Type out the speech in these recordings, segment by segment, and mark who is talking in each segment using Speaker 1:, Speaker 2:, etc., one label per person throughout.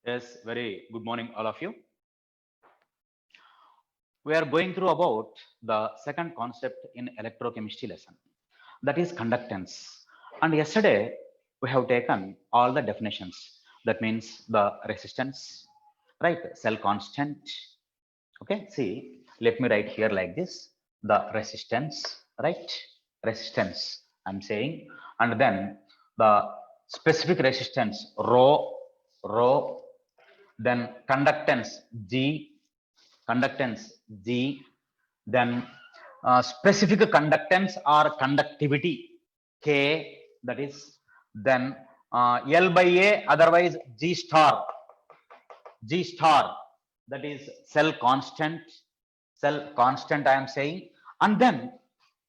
Speaker 1: Yes, very good morning, all of you. We are going through about the second concept in electrochemistry lesson, that is conductance. And yesterday we have taken all the definitions. That means the resistance, right? Cell constant. Okay, see, let me write here like this: the resistance, right? Resistance. I'm saying, and then the specific resistance rho, then G, conductance G, then specific conductance or conductivity K, that is, then L by A, otherwise G star, that is cell constant I am saying, and then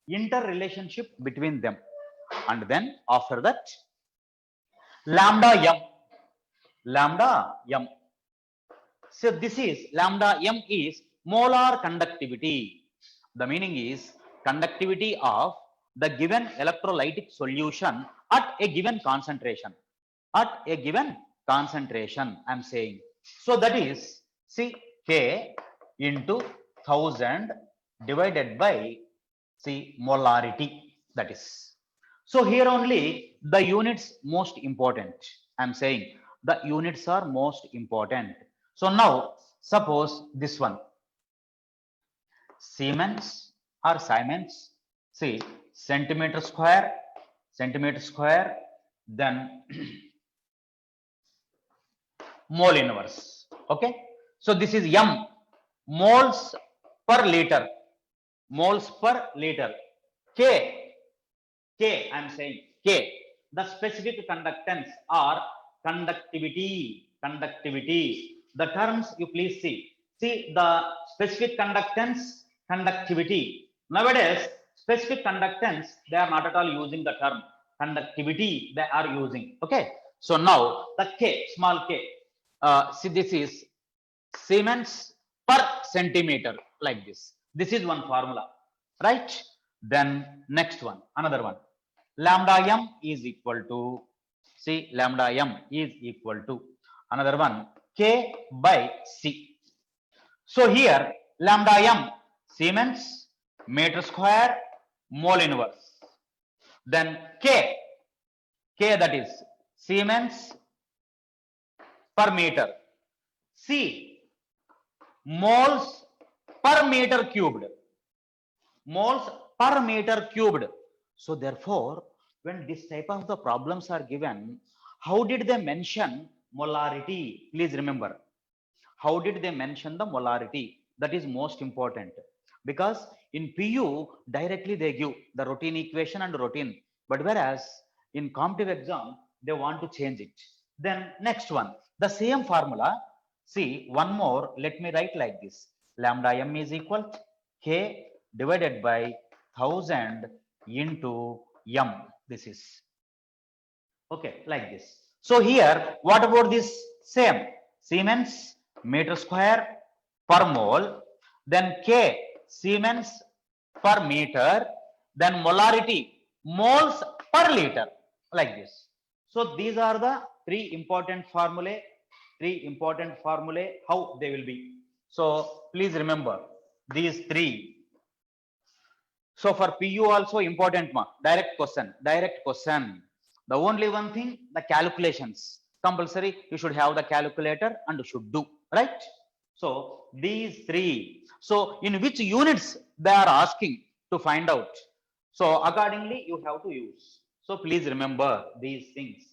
Speaker 1: interrelationship between them, and then after that lambda m, lambda m. So this is lambda m is molar conductivity. The meaning is conductivity of the given electrolytic solution at a given concentration. At a given concentration, I'm saying. So that is C K into 1000 divided by C molarity. That is. So here only the units most important. I'm saying the units are most important. So now suppose this one Siemens or Siemens, see centimeter square, then mole inverse. Okay, so this is M, moles per liter, moles per liter. K, I'm saying K, the specific conductance or conductivity. The terms you please see. See the specific conductance, conductivity. Nowadays, specific conductance, they are not at all using the term conductivity, they are using. Okay. So now the K, small k. See, this is Siemens per centimeter, like this. This is one formula, right? Then next one, another one. Lambda m is equal to, see, lambda m is equal to another one, K by C. So here lambda m, Siemens meter square mole inverse. Then K that is Siemens per meter. C, moles per meter cubed. Moles per meter cubed. So therefore, when this type of the problems are given, how did they mention molarity? Please remember, how did they mention the molarity? That is most important, because in PU directly they give the routine equation and routine, but whereas in competitive exam they want to change it. Then next one, the same formula. See, one more, let me write like this: lambda m is equal to K divided by 1000 into m. This is okay, like this. So here, what about this same Siemens meter square per mole, then K Siemens per meter, then molarity moles per liter, like this. So these are the three important formulae, how they will be. So please remember these three. So for PU also important mark, direct question. The only one thing, the calculations. Compulsory, you should have the calculator and should do, right? So these three. So in which units they are asking to find out. So accordingly, you have to use. So please remember these things.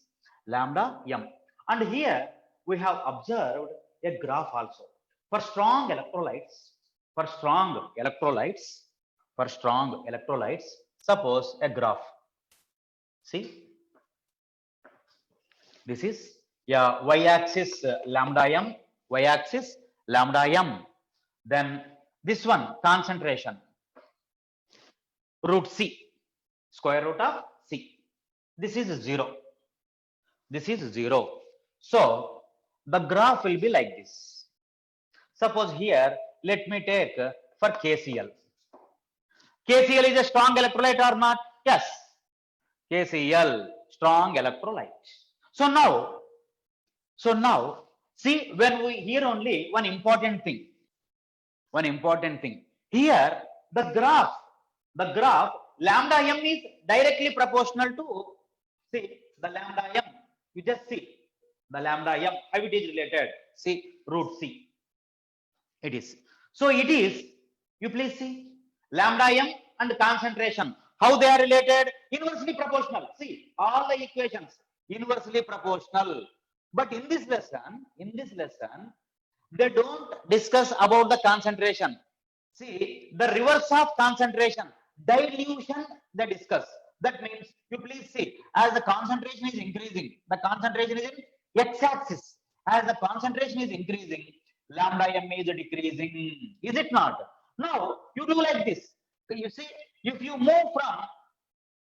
Speaker 1: Lambda m. And here we have observed a graph also. For strong electrolytes, for strong electrolytes, suppose a graph. See, this is, yeah, y-axis lambda m, y-axis lambda m. Then this one concentration, root c, square root of c. This is 0. This is 0. So the graph will be like this. Suppose here, let me take for KCl. KCl is a strong electrolyte or not? Yes. KCl, strong electrolyte. So now, See, when we here only one important thing. One important thing. Here, the graph lambda m is directly proportional to, see, the lambda m. You just see the lambda m, how it is related. See, root c. It is. So it is, you please see, lambda m and concentration. How they are related? Inversely proportional. See, all the equations inversely proportional. But in this lesson, they don't discuss about the concentration. See, the reverse of concentration, dilution, they discuss. That means, you please see, as the concentration is increasing, the concentration is in x-axis. As the concentration is increasing, lambda m is decreasing. Is it not? Now, you do like this. You see, if you move from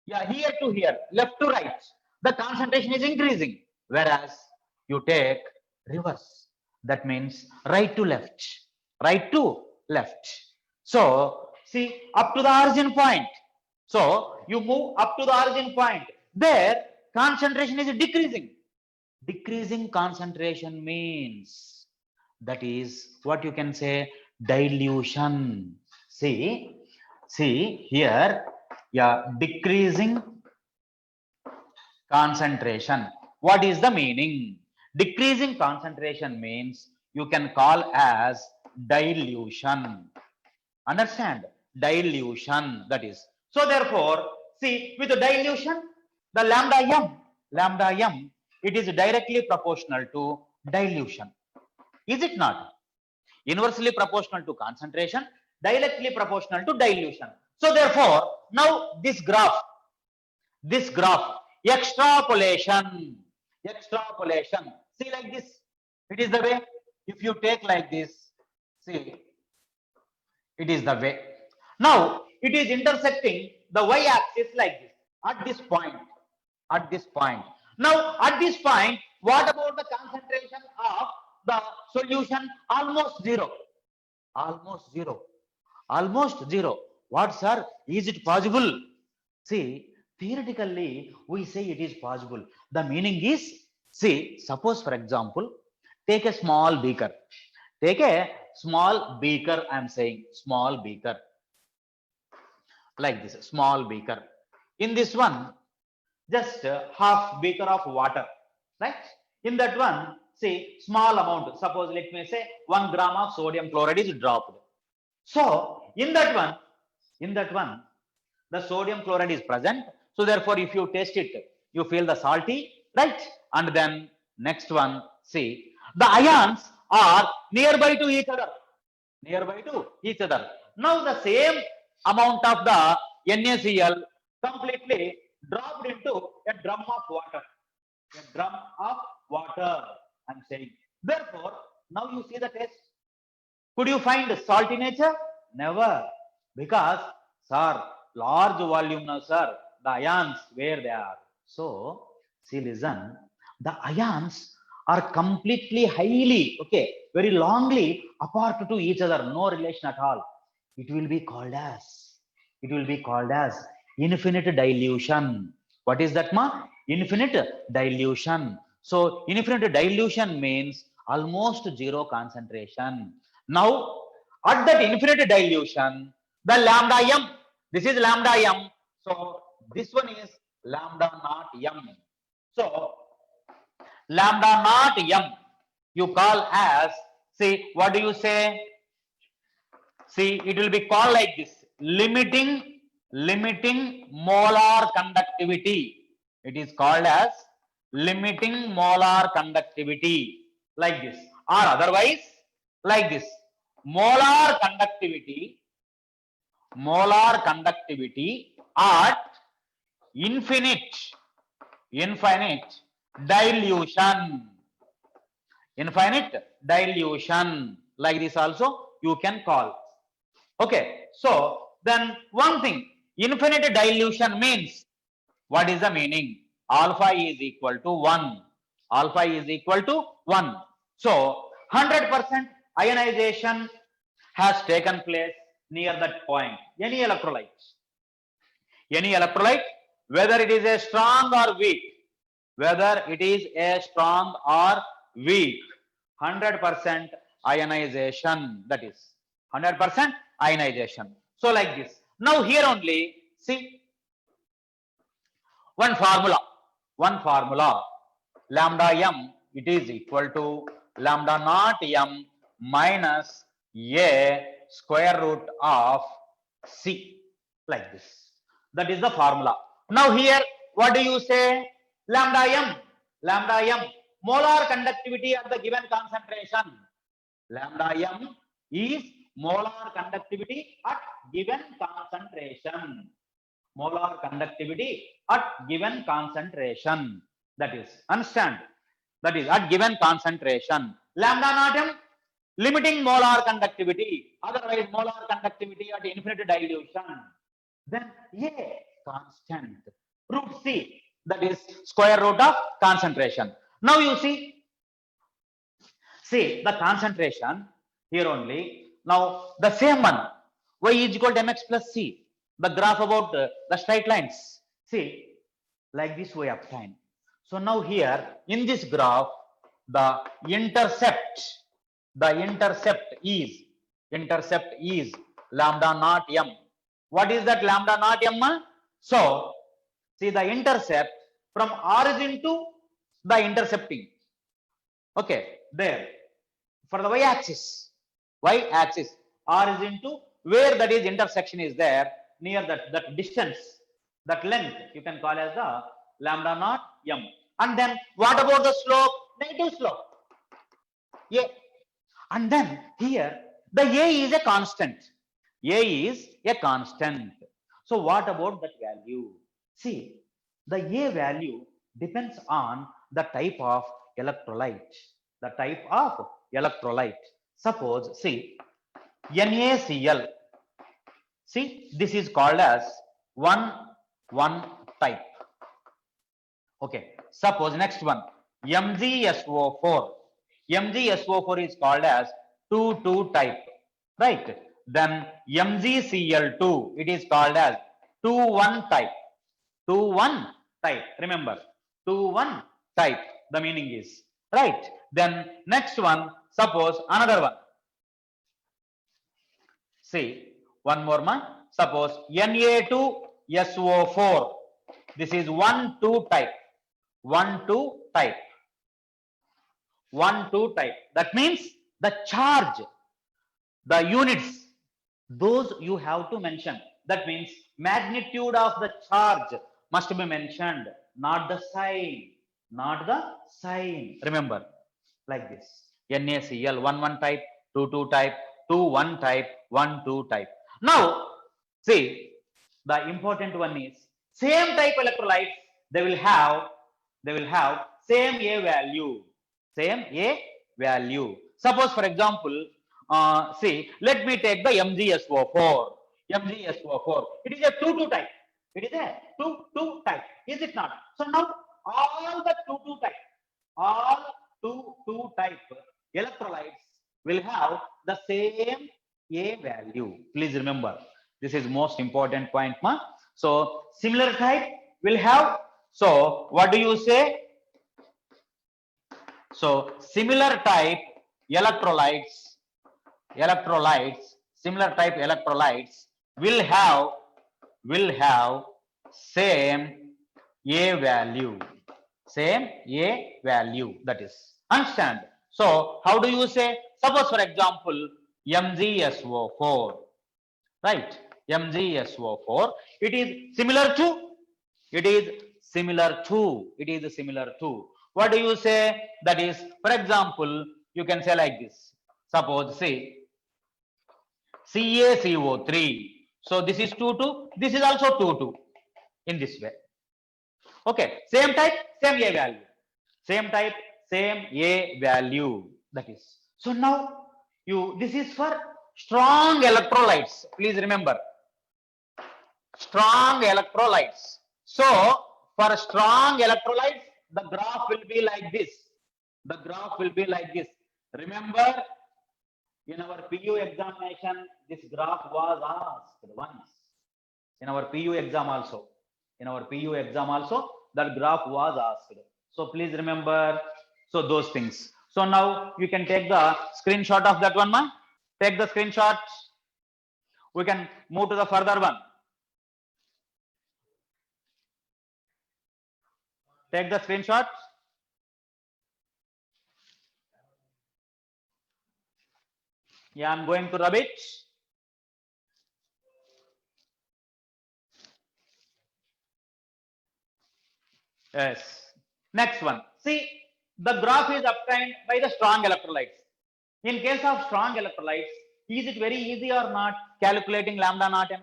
Speaker 1: here to here, left to right, the concentration is increasing. Whereas you take reverse. That means right to left, right to left. So see, up to the origin point. So you move up to the origin point. There, concentration is decreasing. Decreasing concentration means, that is what you can say, dilution. See here, yeah, decreasing concentration. What is the meaning? Decreasing concentration means you can call as dilution. Understand? Dilution, that is. So therefore, see, with the dilution, the lambda m, it is directly proportional to dilution. Is it not? Inversely proportional to concentration, directly proportional to dilution. So therefore, now this graph, extrapolation, see like this, it is the way. If you take like this, see, it is the way. Now it is intersecting the y-axis like this, at this point. Now at this point, what about the concentration of the solution? Almost zero. What, sir? Is it possible? See, theoretically, we say it is possible. The meaning is, see, suppose for example, take a small beaker. I am saying small beaker. Like this, small beaker. In this one, just half beaker of water, right? In that one, say small amount, suppose let me say 1 gram of sodium chloride is dropped. So in that one, the sodium chloride is present. So therefore, if you taste it, you feel the salty, right? And then next one, see, the ions are nearby to each other. Now the same amount of the NaCl completely dropped into a drum of water. I'm saying. Therefore, now you see the taste. Could you find salty nature? Never. Because, sir, large volume now, sir, the ions, where they are. So, see, listen, the ions are completely highly, okay, very longly apart to each other, no relation at all. It will be called as infinite dilution. What is that, ma? Infinite dilution. So infinite dilution means almost zero concentration. Now at that infinite dilution, the lambda m, this is lambda m. So this one is lambda naught m. So lambda naught m you call as, see, what do you say? See, it will be called like this, limiting molar conductivity. It is called as limiting molar conductivity, like this, or otherwise like this, molar conductivity at infinite dilution, like this also you can call. Okay, so then one thing, infinite dilution means, what is the meaning? Alpha is equal to 1. So 100% ionization has taken place near that point. Any electrolyte, whether it is a strong or weak, 100% ionization. That is 100% ionization. So like this. Now here only see one formula. Lambda m, it is equal to lambda naught m minus a square root of c, like this. That is the formula. Now here, what do you say? Lambda m, molar conductivity at the given concentration. Lambda m is molar conductivity at given concentration. Molar conductivity at given concentration. That is, understand? That is at given concentration. Lambda naught m, limiting molar conductivity, otherwise molar conductivity at infinite dilution. Then A, constant. Root C, that is square root of concentration. Now you see the concentration here only. Now the same one, y is equal to mx plus c. The graph about the straight lines. See, like this we obtain. So now here in this graph, the intercept is lambda naught m. What is that lambda naught m? So see the intercept from origin to the intercepting. Okay, there for the y-axis, origin to where that is intersection is there, near that distance, that length you can call as the lambda naught m. And then what about the slope? Negative slope. A. And then here the A is a constant. So what about that value? See, the A value depends on the type of electrolyte. Suppose, see, NaCl. See, this is called as 1,1 type. Okay. Suppose next one, MgSO4. MgSO4 is called as 2,2 type, right? Then MgCl2, it is called as 2,1 type. 2,1 type. Remember, 2,1 type. The meaning is right. Then next one, suppose another one. See, one more one. Suppose Na2SO4. This is 1,2 type. 1,2 type. That means the charge, the units, those you have to mention. That means magnitude of the charge must be mentioned, not the sign. Remember, like this. NaCl 1,1 type, 2,2 type, 2,1 type, 1,2 type. Now, see, the important one is same type electrolytes, they will have same A value. Suppose, for example, see, let me take the MgSO4. It is a 2,2 type. Is it not? So now all the 2,2 type electrolytes will have the same A value. Please remember, this is most important point. So similar type will have. So what do you say? So similar type electrolytes will have same A value. That is, understand? So how do you say? Suppose, for example, MgSO4, right? MgSO4, it is similar to. What do you say? That is, for example, you can say like this. Suppose, say, CaCO3. So this is 2,2. This is also 2,2. In this way. Okay. Same type, same A value. That is. So now this is for strong electrolytes. Please remember. Strong electrolytes. So for strong electrolytes, the graph will be like this. Remember, in our PU examination, this graph was asked once. In our PU exam also, that graph was asked. So please remember, so those things. So now you can take the screenshot of that one, ma. Take the screenshot. We can move to the further one. Take the screenshot. Yeah, I'm going to rub it. Yes. Next one. See, the graph is obtained by the strong electrolytes. In case of strong electrolytes, is it very easy or not calculating lambda naught m?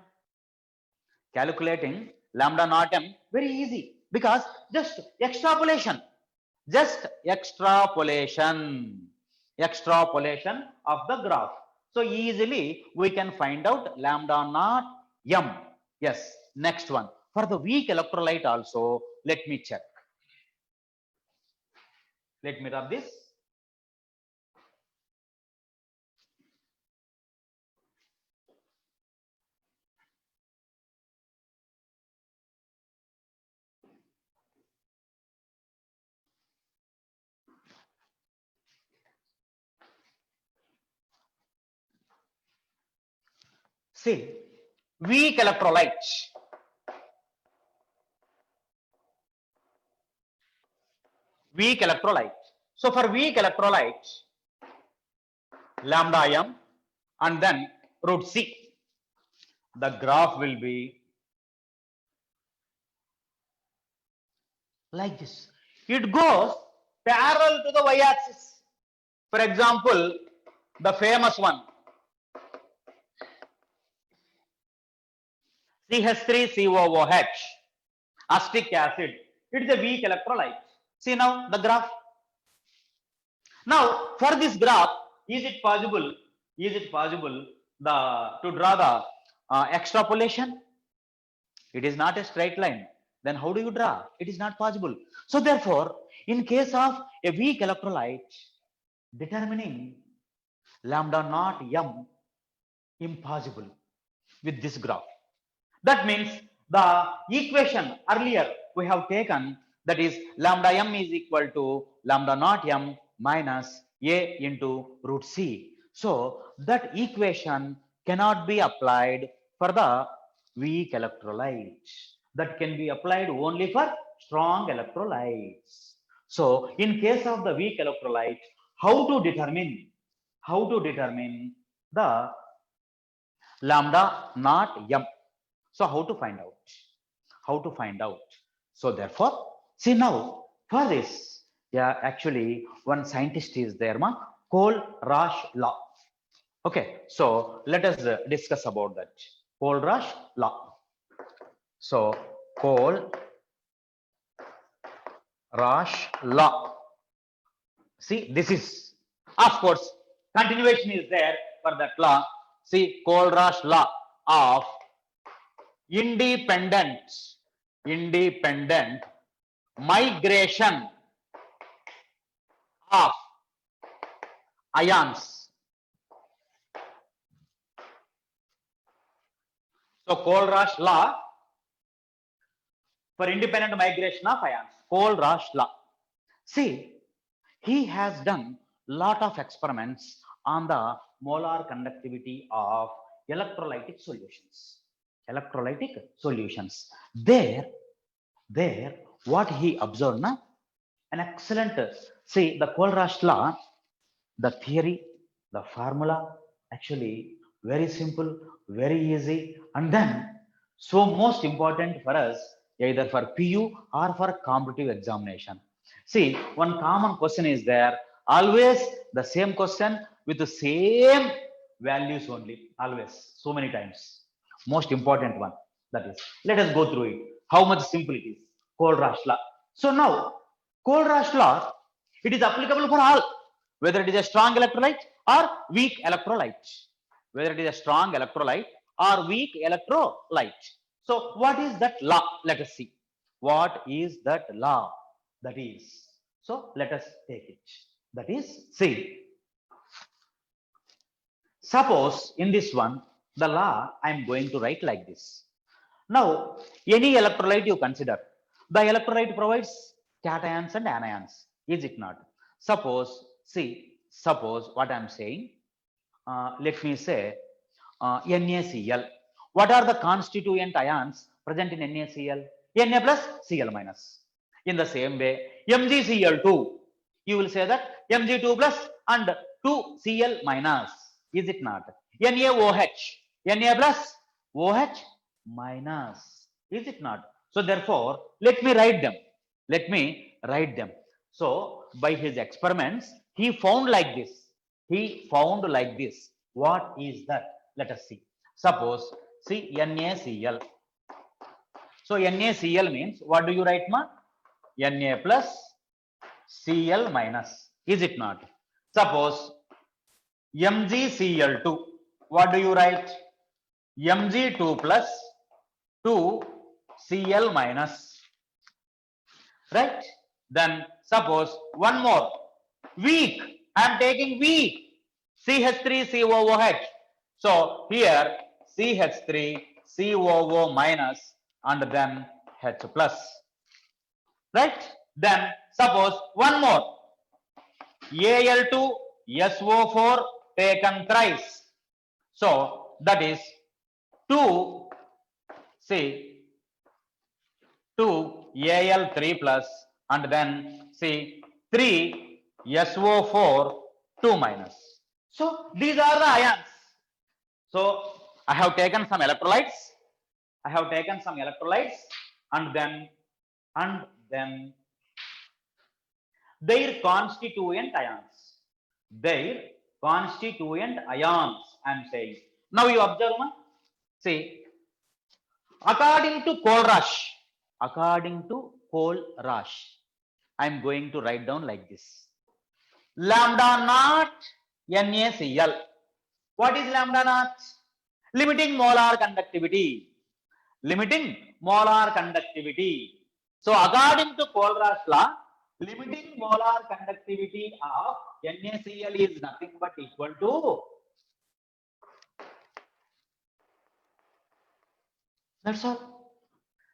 Speaker 1: Calculating lambda naught m very easy because just extrapolation of the graph. So easily we can find out lambda naught m. Yes. Next one, for the weak electrolyte also, let me check. Let me rub this. See, weak electrolyte. Weak electrolyte. So for weak electrolyte, lambda m and then root c. The graph will be like this. It goes parallel to the y-axis. For example, the famous one, CH3COOH, acetic acid. It is a weak electrolyte. See now the graph. Now for this graph, is it possible to draw the extrapolation? It is not a straight line. Then how do you draw? It is not possible. So therefore, in case of a weak electrolyte, determining lambda naught m impossible with this graph. That means the equation earlier we have taken, that is lambda m is equal to lambda naught m minus a into root c. So that equation cannot be applied for the weak electrolyte. That can be applied only for strong electrolytes. So in case of the weak electrolyte, how to determine the lambda naught m? So how to find out? So therefore, see now for this, yeah, actually one scientist is there, Kohlrausch law. Okay, so let us discuss about that Kohlrausch law. So Kohlrausch law. See, this is, of course, continuation is there for that law. See, Kohlrausch law of independent migration of ions. So Kohlrausch law for independent migration of ions. Kohlrausch law. See, he has done lot of experiments on the molar conductivity of electrolytic solutions. There, what he observed, an excellent, see the Kohlrausch law, the theory, the formula, actually very simple, very easy, and then so most important for us, either for PU or for competitive examination. See, one common question is there, always the same question with the same values only, always, so many times. Most important one, that is, let us go through it. How much simple it is. Kohlrausch law. So now, Kohlrausch law, it is applicable for all, whether it is a strong electrolyte or weak electrolyte. Whether it is a strong electrolyte or weak electrolyte. So what is that law? Let us see. What is that law? That is, so let us take it. That is, see, suppose in this one, the law I am going to write like this. Now, any electrolyte you consider, the electrolyte provides cations and anions, is it not? Suppose see, suppose what I'm saying, let me say NaCl. What are the constituent ions present in NaCl? Na plus Cl minus. In the same way, MgCl2, you will say that Mg2 plus and 2Cl minus. Is it not? NaOH, Na plus OH minus. Is it not? So therefore, let me write them. Let me write them. So by his experiments, he found like this. He found like this. What is that? Let us see. Suppose, see NaCl. So NaCl means, what do you write, ma? Na plus Cl minus. Is it not? Suppose MgCl2. What do you write? Mg2 plus 2Cl minus. Right? Then suppose one more. Weak. I am taking weak. CH3COOH. So here CH3COO minus and then H plus. Right? Then suppose one more. Al2SO4 taken thrice. So that is 2 Al3 plus and then 3SO4 2 minus. So these are the ions. So I have taken some electrolytes. And then their constituent ions. I am saying. Now you observe, see, according to Kohlrausch, I am going to write down like this. Lambda naught NaCl. What is lambda naught? Limiting molar conductivity. So according to Kohlrausch law, limiting molar conductivity of NaCl is nothing but equal to that's all.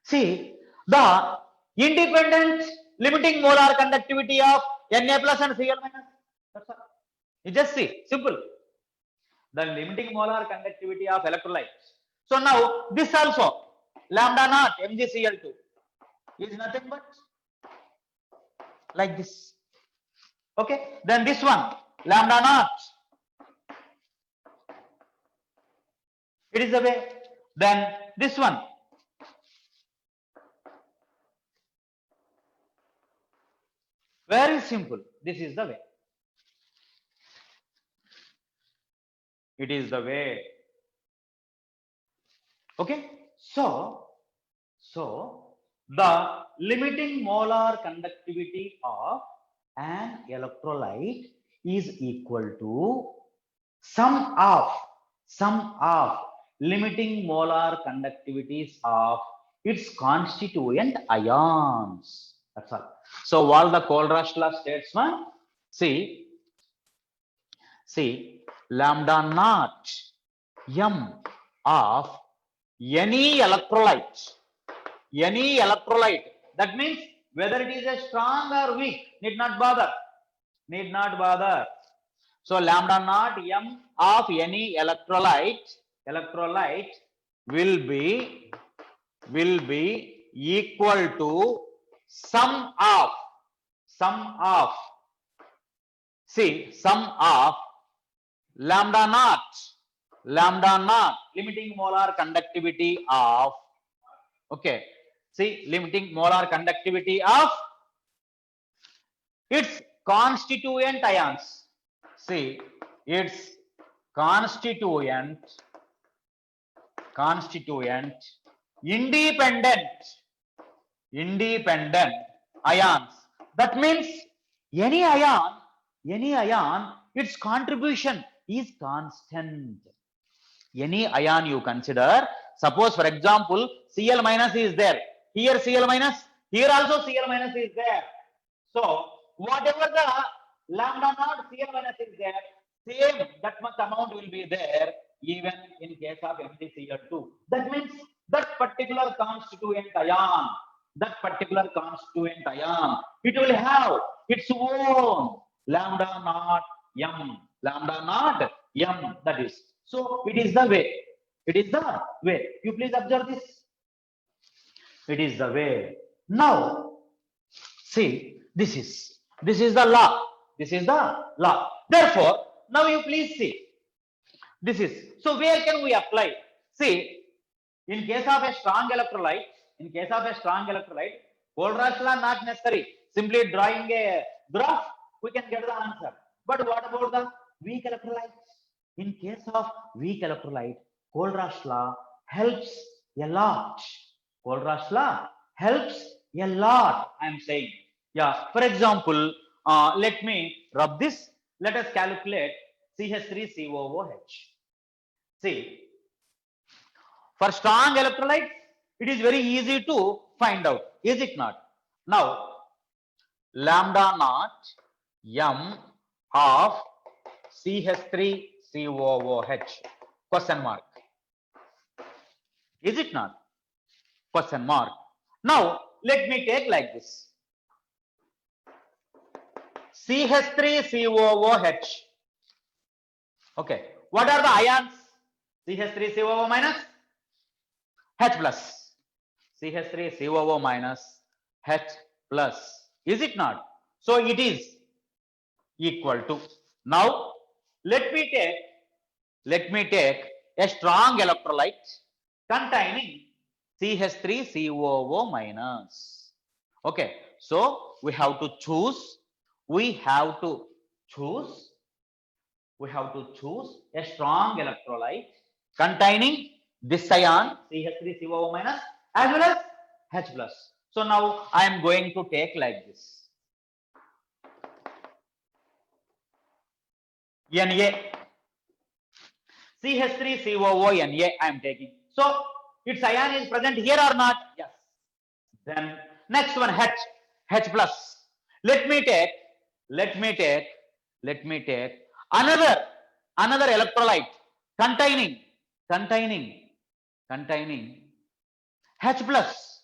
Speaker 1: See, the independent limiting molar conductivity of Na plus and Cl minus. That's all. You just see, simple. The limiting molar conductivity of electrolytes. So now this also, lambda naught MgCl2 is nothing but like this. Okay, then this one, lambda naught. It is the way. Then this one. Very simple. This is the way. It is the way. Okay. So the limiting molar conductivity of an electrolyte is equal to sum of limiting molar conductivities of its constituent ions. That's all. So all the Kohlrausch law states, see lambda naught m of any electrolyte. That means whether it is a strong or weak, need not bother. So lambda naught m of any electrolyte will be equal to sum of lambda naught limiting molar conductivity of, okay, see, limiting molar conductivity of its constituent ions. See, its constituent independent ions. That means any ion, its contribution is constant. Any ion you consider, suppose for example Cl minus is there, here Cl minus, here also Cl minus is there. So whatever the lambda naught Cl minus is there, same that much amount will be there even in case of MgCl2. That means that particular constituent ion, it will have its own lambda naught m, lambda naught m, that is. So it is the way. It is the way. You please observe this. It is the way. Now, see, this is the law. This is the law. Therefore, now you please see. This is, so where can we apply? See, in case of a strong electrolyte, Kohlrausch law not necessary. Simply drawing a graph, we can get the answer. But what about the weak electrolytes? In case of weak electrolyte, Kohlrausch law helps a lot. Kohlrausch law helps a lot, I am saying. Yeah, for example, let me rub this. Let us calculate CH3COOH. See, for strong electrolytes, it is very easy to find out, is it not? Now, lambda naught m of CH3COOH, question mark. Is it not? Question mark. Now, let me take like this. CH3COOH. Okay. What are the ions? CH3COO minus H plus. CH3COO minus H plus. Is it not? So it is equal to. Now, let me take a strong electrolyte containing CH3COO minus. Okay. So we have to choose. We have to choose a strong electrolyte containing this ion CH3COO minus as well as H plus. So now I am going to take like this. Na, CH3COO Na I am taking. So its ion is present here or not? Yes. Then next one H plus. Let me take another electrolyte containing H plus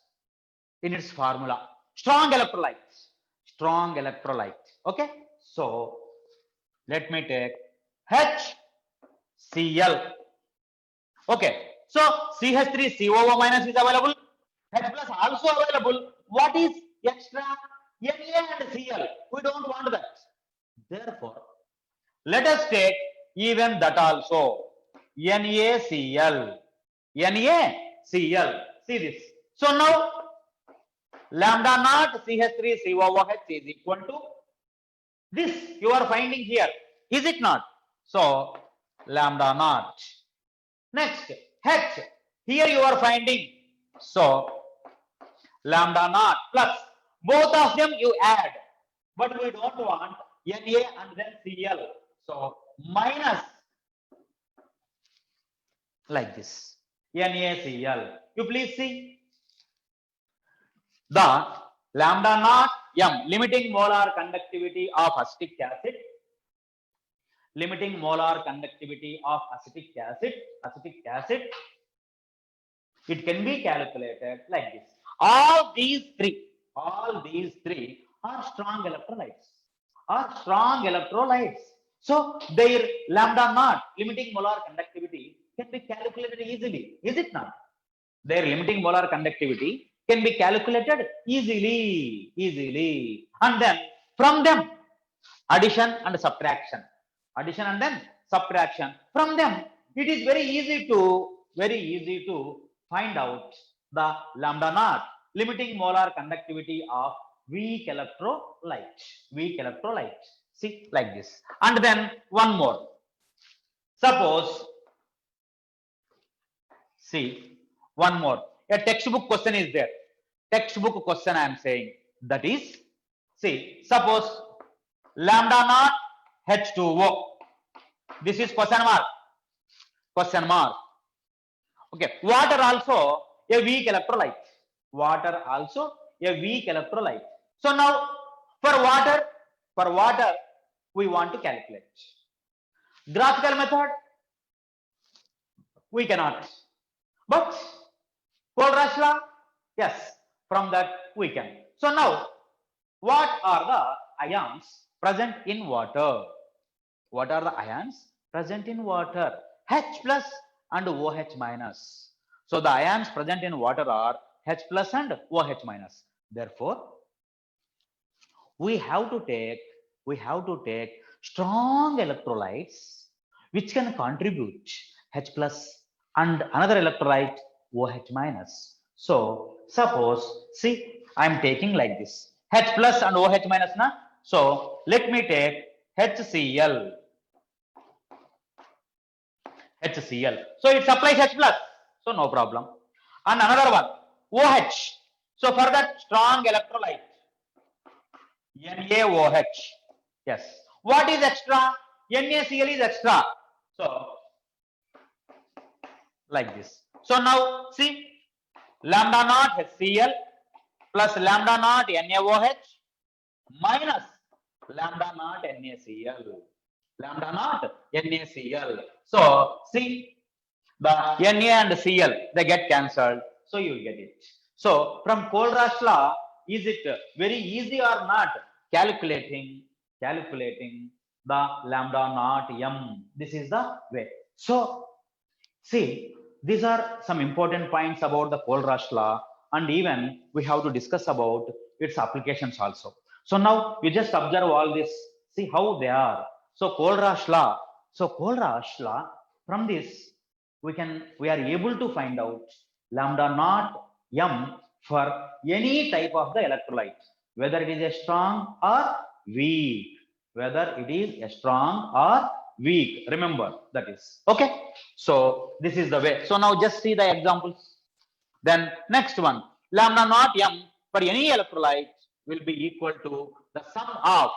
Speaker 1: in its formula. Strong electrolyte. Okay. So let me take HCl. Okay. So CH3COO minus is available. H plus also available. What is extra? Na and Cl. We don't want that. Therefore, let us take even that also. NaCl. See this. So now lambda naught CH3COOH is equal to this you are finding here. Is it not? So lambda naught. Next H. Here you are finding. So lambda naught plus. Both of them you add. But we don't want Na and then Cl. So minus like this. NaCl. You please see. The lambda naught m limiting molar conductivity of acetic acid. Limiting molar conductivity of acetic acid. It can be calculated like this. All these three are strong electrolytes. So their lambda naught limiting molar conductivity can be calculated easily. Is it not? Their limiting molar conductivity can be calculated easily. And then from them, addition and subtraction. From them, it is very easy to find out the lambda naught limiting molar conductivity of weak electrolyte. See, like this. And then one more. Suppose, see, one more. A textbook question is there. Textbook question I am saying. That is, see, suppose lambda naught H2O. This is question mark. Okay. Water also a weak electrolyte. So now for water we want to calculate. Graphical method we cannot. But Kohlrausch law, yes, from that we can. So now what are the ions present in water. What are the ions present in water? H plus and OH minus. So the ions present in water are H plus and OH minus. Therefore, we have to take strong electrolytes which can contribute H plus and another electrolyte OH minus. So suppose, see, I am taking like this H plus and OH minus na. So let me take HCl. HCl. So it supplies H plus. So no problem. And another one OH. So for that strong electrolyte NaOH. Yes. What is extra? NaCl is extra. So like this. So now see lambda naught HCl plus lambda naught NaOH minus lambda naught NaCl. Lambda naught NaCl. So see the Na and Cl they get cancelled. So you will get it. So from Kohlraasch law, is it very easy or not? Calculating the lambda naught m. This is the way. So see, these are some important points about the Kohlraasch law, and even we have to discuss about its applications also. So now you just observe all this, see how they are. So Kohlraasch law. So Kohlraasch law, from this we are able to find out lambda naught m for any type of the electrolyte, whether it is a strong or weak, whether it is a strong or weak. Remember that is okay. So this is the way. So now just see the examples. Then next one, lambda naught m for any electrolyte will be equal to the sum of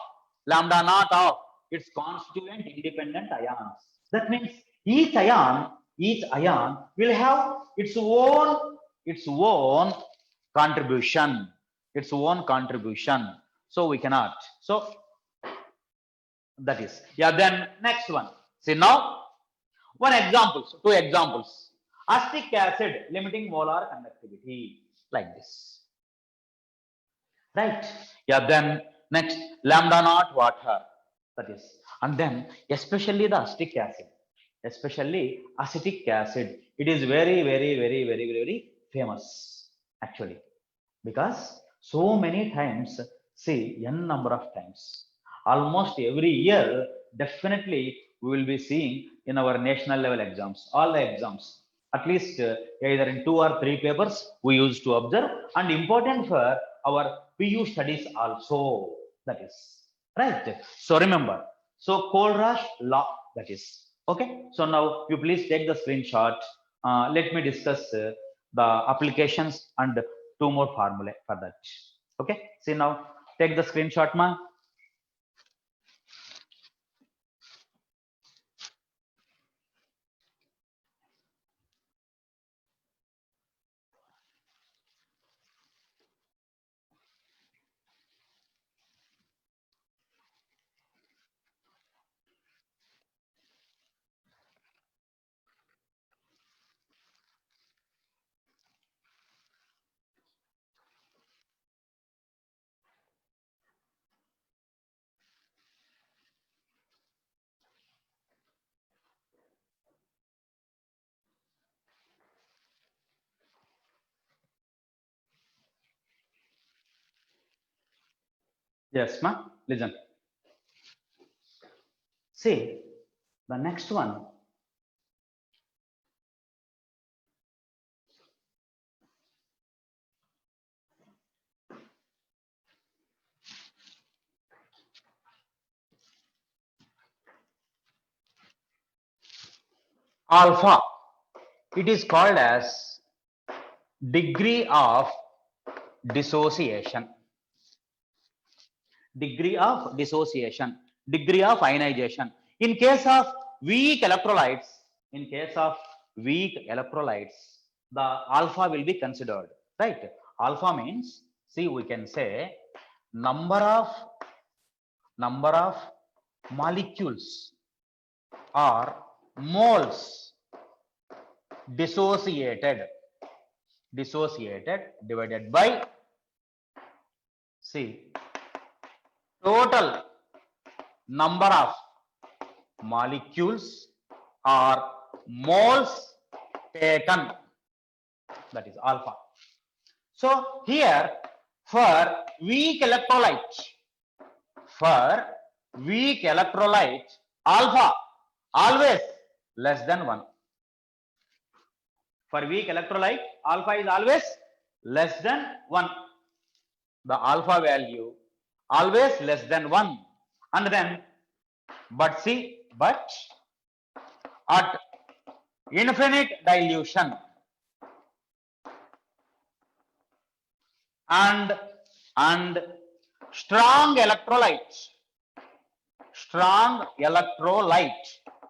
Speaker 1: lambda naught of its constituent independent ions. That means each ion will have its own contribution, So we cannot. So that is, yeah. Then next one. See now, two examples. Acetic acid limiting molar conductivity, like this, right? Yeah. Then next, lambda naught water, that is, and then especially the acetic acid, it is very famous actually, because so many times, see, n number of times, almost every year, definitely we will be seeing in our national level exams, all the exams, at least either in 2 or 3 papers we used to observe, and important for our PU studies also, that is, right? So remember, so Kohlraasch law, that is, okay. So now you please take the screenshot. Let me discuss the applications and 2 more formulae for that. Okay, see now, take the screenshot, ma. Yes, ma. Listen. See the next one. Alpha. It is called as degree of dissociation. Degree of dissociation, degree of ionization. In case of weak electrolytes, the alpha will be considered, right? Alpha means, see, we can say number of molecules or moles dissociated divided by, see, total number of molecules or moles taken, that is alpha. So here for weak electrolyte, alpha always less than 1. For weak electrolyte, alpha is always less than 1. The alpha value always less than 1. And then, but at infinite dilution and strong electrolyte,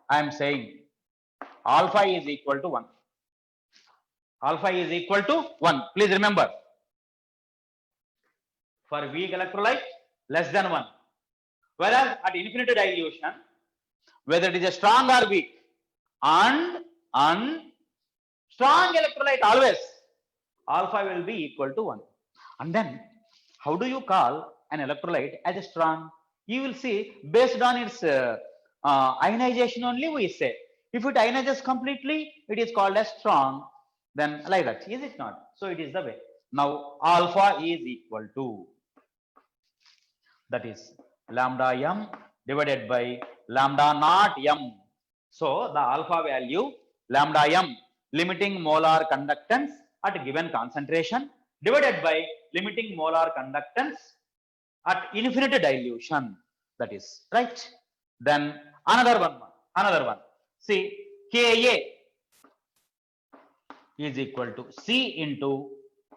Speaker 1: I am saying alpha is equal to 1. Alpha is equal to 1. Please remember, for weak electrolyte less than 1. Whereas at infinite dilution, whether it is a strong or weak, and strong electrolyte always alpha will be equal to 1. And then how do you call an electrolyte as a strong? You will see based on its ionization only we say. If it ionizes completely, it is called as strong. Then like that, is it not? So it is the way. Now alpha is equal to, that is lambda m divided by lambda naught m. So the alpha value lambda m, limiting molar conductance at given concentration, divided by limiting molar conductance at infinite dilution. That is right. Then another one. See, Ka is equal to C into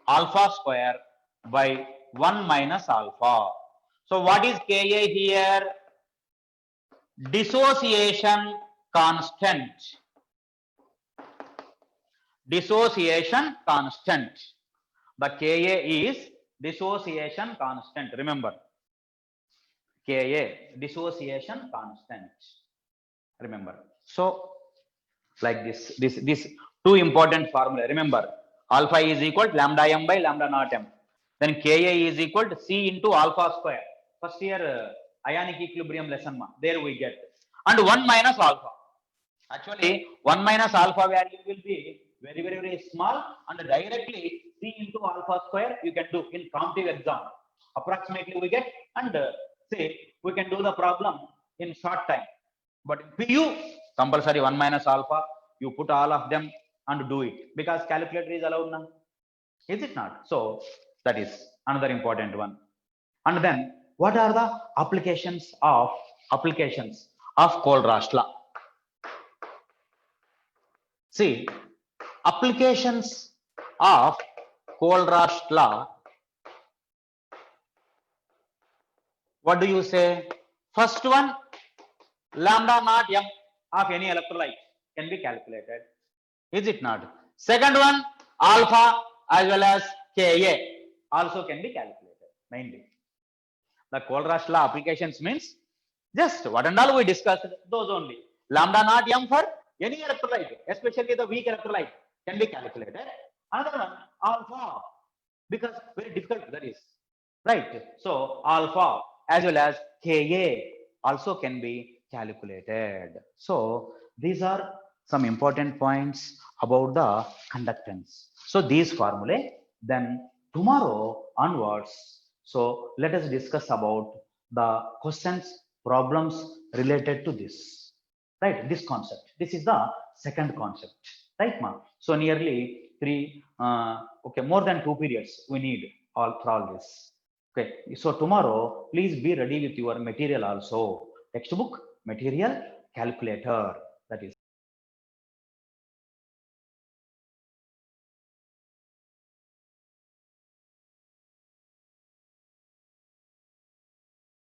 Speaker 1: alpha square by 1 minus alpha. So what is Ka here? Dissociation constant. Dissociation constant. The Ka is dissociation constant. Remember, Ka, dissociation constant. Remember. So like this two important formula. Remember, alpha is equal to lambda m by lambda naught m. Then Ka is equal to C into alpha square. First year ionic equilibrium lesson, there we get. And 1 minus alpha. Actually, 1 minus alpha value will be very small, and directly C into alpha square you can do in competitive exam. Approximately we get, and say we can do the problem in short time. But in PU, compulsory 1 minus alpha, you put all of them and do it, because calculator is allowed now. Is it not? So that is another important one. And then what are the applications of Kohlrausch law? See, applications of Kohlrausch law. What do you say? First one, lambda naught m of any electrolyte can be calculated. Is it not? Second one, alpha as well as Ka also can be calculated. Mainly, the Kohlrausch law applications means just what and all we discussed, those only. Lambda naught m for any electrolyte, especially the weak electrolyte, can be calculated. Another one, alpha, because very difficult that is, right? So alpha as well as Ka also can be calculated. So these are some important points about the conductance. So these formulae. Then tomorrow onwards, so let us discuss about the questions, problems related to this, right? This concept. This is the second concept, right, ma? So nearly more than 2 periods we need for all this. Okay, so tomorrow please be ready with your material also, textbook, material, calculator.